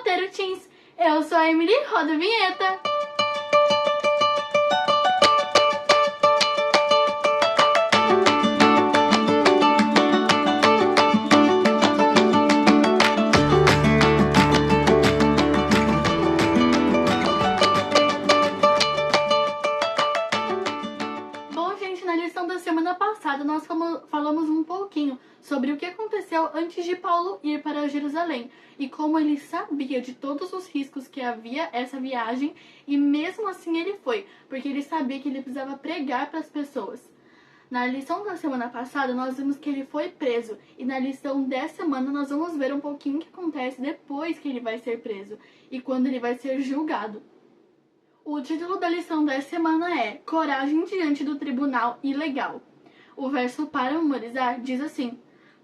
Roteiro Teens. Eu sou a Emily, roda a vinheta. Bom, gente, na lição da semana passada nós falamos um pouquinho sobre o que aconteceu antes de Paulo ir para Jerusalém e como ele sabia de todos os riscos que havia essa viagem e mesmo assim ele foi, porque ele sabia que ele precisava pregar para as pessoas. Na lição da semana passada nós vimos que ele foi preso e na lição dessa semana nós vamos ver um pouquinho o que acontece depois que ele vai ser preso e quando ele vai ser julgado. O título da lição dessa semana é Coragem diante do tribunal ilegal. O verso para memorizar diz assim: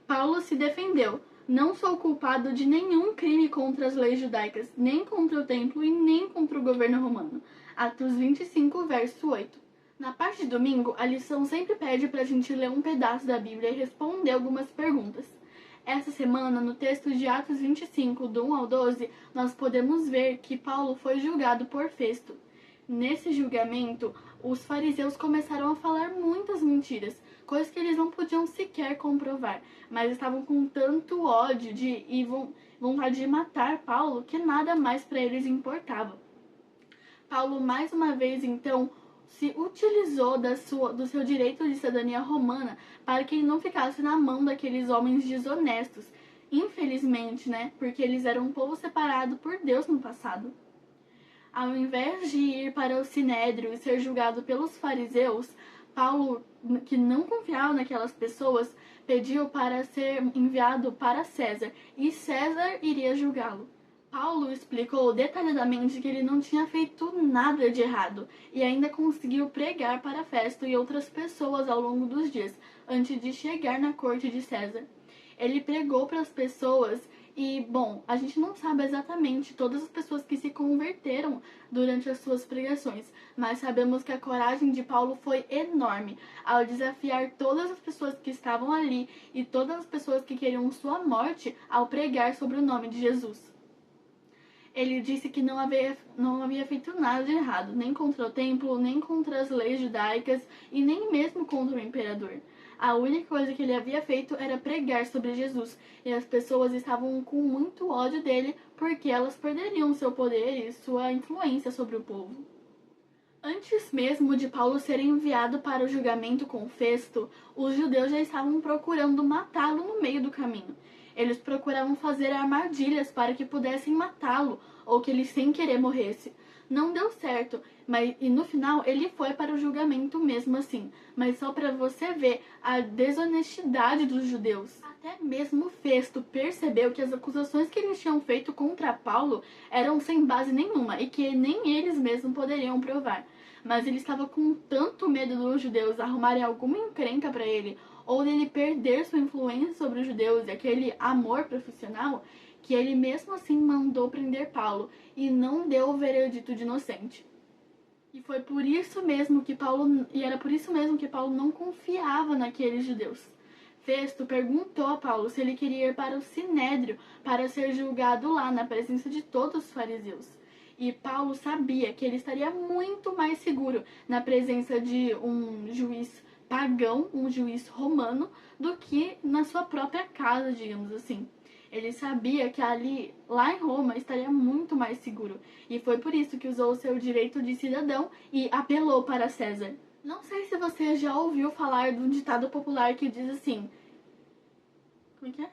Paulo se defendeu. Não sou culpado de nenhum crime contra as leis judaicas, nem contra o templo e nem contra o governo romano. Atos 25, verso 8. Na parte de domingo, a lição sempre pede para a gente ler um pedaço da Bíblia e responder algumas perguntas. Essa semana, no texto de Atos 25, do 1 ao 12, nós podemos ver que Paulo foi julgado por Festo. Nesse julgamento, os fariseus começaram a falar muitas mentiras, coisas que eles não podiam sequer comprovar, mas estavam com tanto ódio e vontade de matar Paulo que nada mais para eles importava. Paulo, mais uma vez, então, se utilizou do seu direito de cidadania romana para que ele não ficasse na mão daqueles homens desonestos. Infelizmente, porque eles eram um povo separado por Deus no passado. Ao invés de ir para o Sinédrio e ser julgado pelos fariseus, Paulo, que não confiava naquelas pessoas, pediu para ser enviado para César, e César iria julgá-lo. Paulo explicou detalhadamente que ele não tinha feito nada de errado, e ainda conseguiu pregar para Festo e outras pessoas ao longo dos dias, antes de chegar na corte de César. Ele pregou para as pessoas e, a gente não sabe exatamente todas as pessoas que se converteram durante as suas pregações, mas sabemos que a coragem de Paulo foi enorme ao desafiar todas as pessoas que estavam ali e todas as pessoas que queriam sua morte ao pregar sobre o nome de Jesus. Ele disse que não havia feito nada de errado, nem contra o templo, nem contra as leis judaicas e nem mesmo contra o imperador. A única coisa que ele havia feito era pregar sobre Jesus, e as pessoas estavam com muito ódio dele porque elas perderiam seu poder e sua influência sobre o povo. Antes mesmo de Paulo ser enviado para o julgamento com Festo, os judeus já estavam procurando matá-lo no meio do caminho. Eles procuravam fazer armadilhas para que pudessem matá-lo ou que ele sem querer morresse. Não deu certo, e no final ele foi para o julgamento mesmo assim, mas só para você ver a desonestidade dos judeus. Até mesmo Festo percebeu que as acusações que eles tinham feito contra Paulo eram sem base nenhuma e que nem eles mesmos poderiam provar. Mas ele estava com tanto medo dos judeus arrumarem alguma encrenca para ele, ou dele perder sua influência sobre os judeus e aquele amor profissional, que ele mesmo assim mandou prender Paulo e não deu o veredito de inocente. E era por isso mesmo que Paulo não confiava naqueles judeus. Festo perguntou a Paulo se ele queria ir para o Sinédrio para ser julgado lá na presença de todos os fariseus. E Paulo sabia que ele estaria muito mais seguro na presença de um juiz pagão, um juiz romano, do que na sua própria casa, digamos assim. Ele sabia que lá em Roma, estaria muito mais seguro. E foi por isso que usou o seu direito de cidadão e apelou para César. Não sei se você já ouviu falar de um ditado popular que diz assim... Como é que é?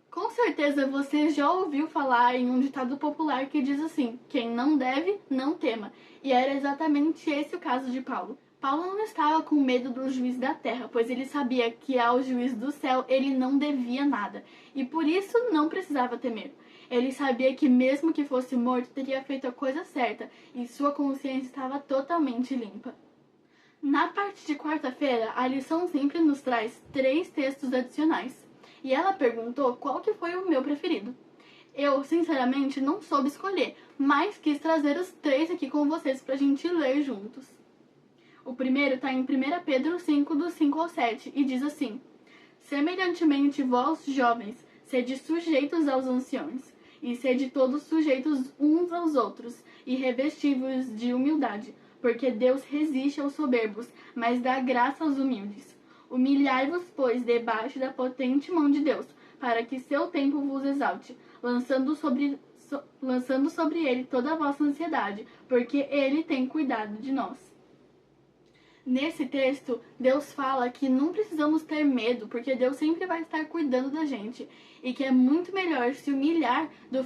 Com certeza você já ouviu falar em um ditado popular que diz assim: quem não deve, não tema. E era exatamente esse o caso de Paulo. Paulo não estava com medo do juiz da terra, pois ele sabia que ao juiz do céu ele não devia nada, e por isso não precisava temer. Ele sabia que mesmo que fosse morto, teria feito a coisa certa, e sua consciência estava totalmente limpa. Na parte de quarta-feira, a lição sempre nos traz 3 textos adicionais, e ela perguntou qual que foi o meu preferido. Eu, sinceramente, não soube escolher, mas quis trazer os 3 aqui com vocês pra gente ler juntos. O primeiro está em 1 Pedro 5, do 5 ao 7, e diz assim: Semelhantemente vós, jovens, sede sujeitos aos anciões, e sede todos sujeitos uns aos outros, e revestivos de humildade, porque Deus resiste aos soberbos, mas dá graça aos humildes. Humilhai-vos, pois, debaixo da potente mão de Deus, para que seu tempo vos exalte, lançando sobre ele toda a vossa ansiedade, porque ele tem cuidado de nós. Nesse texto, Deus fala que não precisamos ter medo, porque Deus sempre vai estar cuidando da gente. E que é muito melhor se humilhar do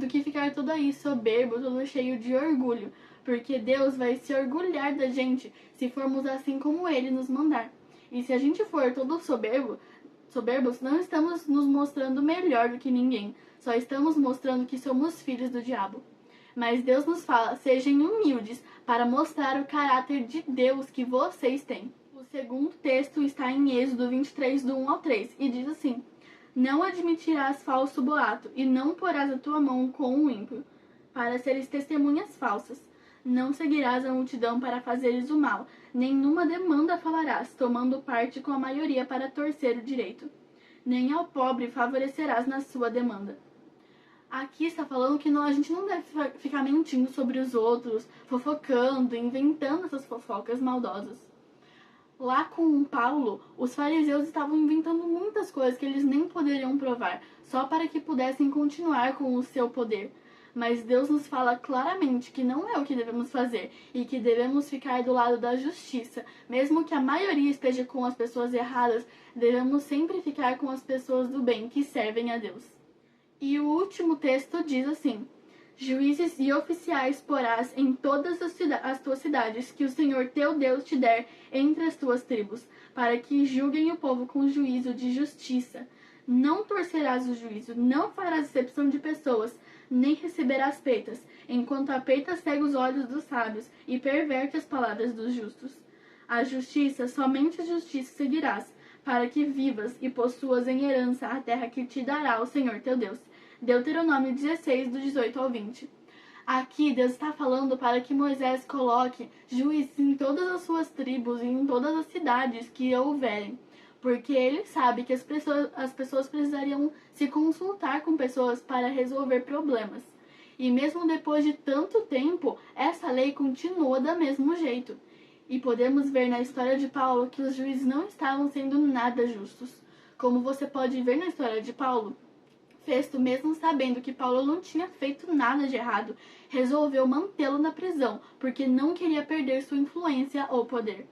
que ficar todo aí soberbo, todo cheio de orgulho. Porque Deus vai se orgulhar da gente se formos assim como Ele nos mandar. E se a gente for todo soberbos, não estamos nos mostrando melhor do que ninguém. Só estamos mostrando que somos filhos do diabo. Mas Deus nos fala, sejam humildes para mostrar o caráter de Deus que vocês têm. O segundo texto está em Êxodo 23, do 1 ao 3, e diz assim: Não admitirás falso boato, e não porás a tua mão com o ímpio, para seres testemunhas falsas. Não seguirás a multidão para fazeres o mal, nenhuma demanda falarás, tomando parte com a maioria para torcer o direito. Nem ao pobre favorecerás na sua demanda. Aqui está falando que a gente não deve ficar mentindo sobre os outros, fofocando, inventando essas fofocas maldosas. Lá com Paulo, os fariseus estavam inventando muitas coisas que eles nem poderiam provar, só para que pudessem continuar com o seu poder. Mas Deus nos fala claramente que não é o que devemos fazer e que devemos ficar do lado da justiça. Mesmo que a maioria esteja com as pessoas erradas, devemos sempre ficar com as pessoas do bem que servem a Deus. E o último texto diz assim: Juízes e oficiais porás em todas as tuas cidades que o Senhor teu Deus te der entre as tuas tribos, para que julguem o povo com juízo de justiça. Não torcerás o juízo, não farás exceção de pessoas, nem receberás peitas, enquanto a peita cega os olhos dos sábios e perverte as palavras dos justos. A justiça, somente a justiça seguirás, para que vivas e possuas em herança a terra que te dará o Senhor teu Deus. Deuteronômio 16, do 18 ao 20. Aqui Deus está falando para que Moisés coloque juízes em todas as suas tribos e em todas as cidades que houverem, porque ele sabe que as pessoas precisariam se consultar com pessoas para resolver problemas. E mesmo depois de tanto tempo, essa lei continua do mesmo jeito. E podemos ver na história de Paulo que os juízes não estavam sendo nada justos. Como você pode ver na história de Paulo, Festo, mesmo sabendo que Paulo não tinha feito nada de errado, resolveu mantê-lo na prisão, porque não queria perder sua influência ou poder.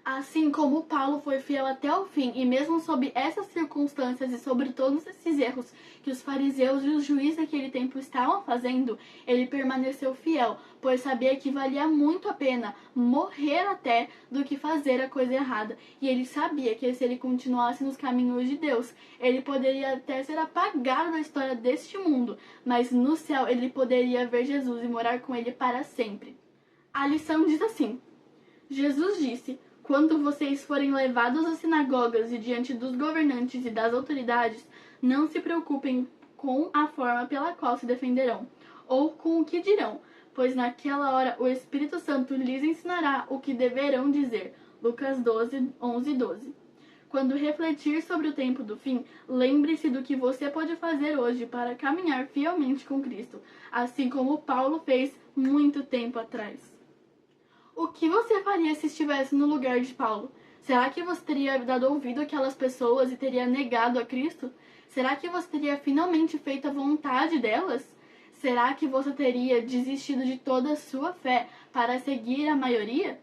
Assim como Paulo foi fiel até o fim, e mesmo sob essas circunstâncias e sobre todos esses erros que os fariseus e os juízes daquele tempo estavam fazendo, ele permaneceu fiel, pois sabia que valia muito a pena morrer até do que fazer a coisa errada. E ele sabia que se ele continuasse nos caminhos de Deus, ele poderia até ser apagado da história deste mundo, mas no céu ele poderia ver Jesus e morar com ele para sempre. A lição diz assim: Jesus disse: Quando vocês forem levados às sinagogas e diante dos governantes e das autoridades, não se preocupem com a forma pela qual se defenderão, ou com o que dirão, pois naquela hora o Espírito Santo lhes ensinará o que deverão dizer. Lucas 12, 11 e 12. Quando refletir sobre o tempo do fim, lembre-se do que você pode fazer hoje para caminhar fielmente com Cristo, assim como Paulo fez muito tempo atrás. O que você faria se estivesse no lugar de Paulo? Será que você teria dado ouvido àquelas pessoas e teria negado a Cristo? Será que você teria finalmente feito a vontade delas? Será que você teria desistido de toda a sua fé para seguir a maioria?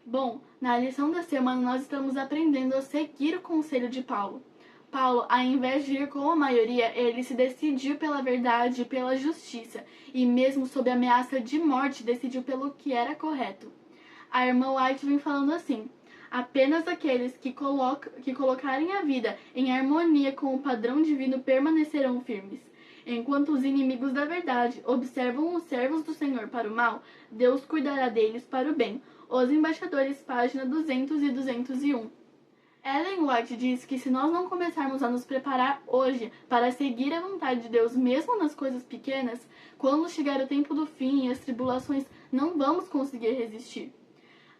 Bom, na lição da semana nós estamos aprendendo a seguir o conselho de Paulo. Paulo, ao invés de ir com a maioria, ele se decidiu pela verdade e pela justiça, e mesmo sob ameaça de morte, decidiu pelo que era correto. A irmã White vem falando assim: apenas aqueles que colocarem a vida em harmonia com o padrão divino permanecerão firmes. Enquanto os inimigos da verdade observam os servos do Senhor para o mal, Deus cuidará deles para o bem. Os Embaixadores, página 200 e 201. Ellen White diz que se nós não começarmos a nos preparar hoje para seguir a vontade de Deus, mesmo nas coisas pequenas, quando chegar o tempo do fim e as tribulações, não vamos conseguir resistir.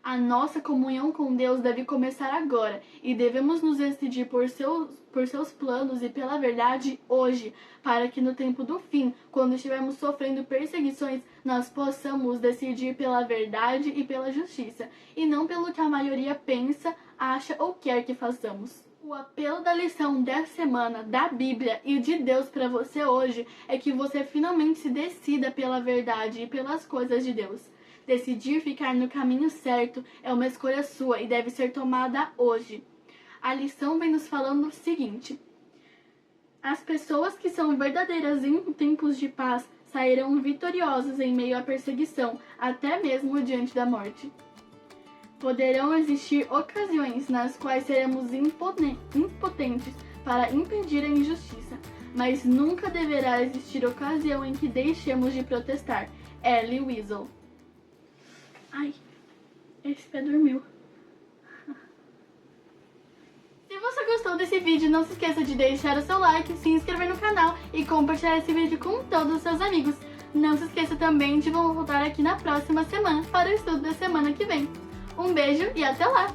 A nossa comunhão com Deus deve começar agora e devemos nos decidir por seus planos e pela verdade hoje, para que no tempo do fim, quando estivermos sofrendo perseguições, nós possamos decidir pela verdade e pela justiça, e não pelo que a maioria pensa, acha ou quer que façamos. O apelo da lição dessa semana da Bíblia e de Deus para você hoje é que você finalmente se decida pela verdade e pelas coisas de Deus. Decidir ficar no caminho certo é uma escolha sua e deve ser tomada hoje. A lição vem nos falando o seguinte: as pessoas que são verdadeiras em tempos de paz sairão vitoriosas em meio à perseguição, até mesmo diante da morte. Poderão existir ocasiões nas quais seremos impotentes para impedir a injustiça, mas nunca deverá existir ocasião em que deixemos de protestar. Elie Wiesel. Ai, esse pé dormiu. Se você gostou desse vídeo, não se esqueça de deixar o seu like, se inscrever no canal e compartilhar esse vídeo com todos os seus amigos. Não se esqueça também de voltar aqui na próxima semana para o estudo da semana que vem. Um beijo e até lá!